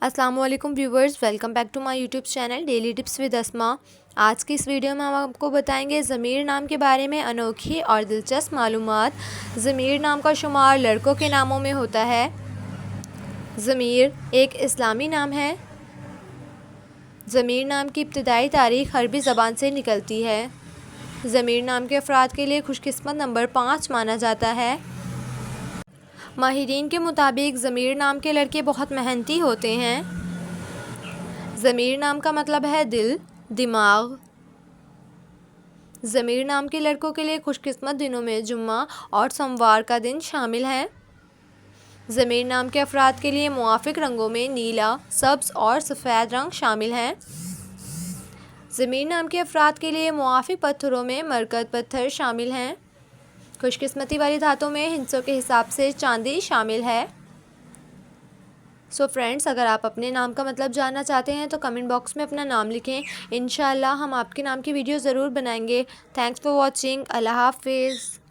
अस्सलाम वालेकुम viewers, welcome back to my YouTube channel daily tips with Asma. आज की इस वीडियो में हम आपको बताएंगे ज़मीर नाम के बारे में अनोखी और दिलचस्प मालूमात। ज़मीर नाम का शुमार लड़कों के नामों में होता है। ज़मीर एक इस्लामी नाम है। ज़मीर नाम की इब्तिदाई तारीख़ अरबी ज़बान से निकलती है। ज़मीर नाम के अफराद के लिए खुशकिस्मत नंबर 5 माना जाता है। माहिरीन के मुताबिक ज़मीर नाम के लड़के बहुत मेहनती होते हैं। ज़मीर नाम का मतलब है दिल, दिमाग। ज़मीर नाम के लड़कों के लिए खुशकिस्मत दिनों में जुम्मा और सोमवार का दिन शामिल है। ज़मीर नाम के अफराद के लिए मुआफ़िक रंगों में नीला, सब्ज़ और सफ़ेद रंग शामिल हैं। ज़मीर नाम के अफराद के लिए मुआफ़िक पत्थरों में मरकत पत्थर शामिल हैं। खुशकिस्मती वाली धातों में हिस्सों के हिसाब से चांदी शामिल है। सो फ्रेंड्स, अगर आप अपने नाम का मतलब जानना चाहते हैं तो कमेंट बॉक्स में अपना नाम लिखें। इंशाल्लाह हम आपके नाम की वीडियो ज़रूर बनाएंगे। Thanks for watching. अल्लाह हाफ़िज़।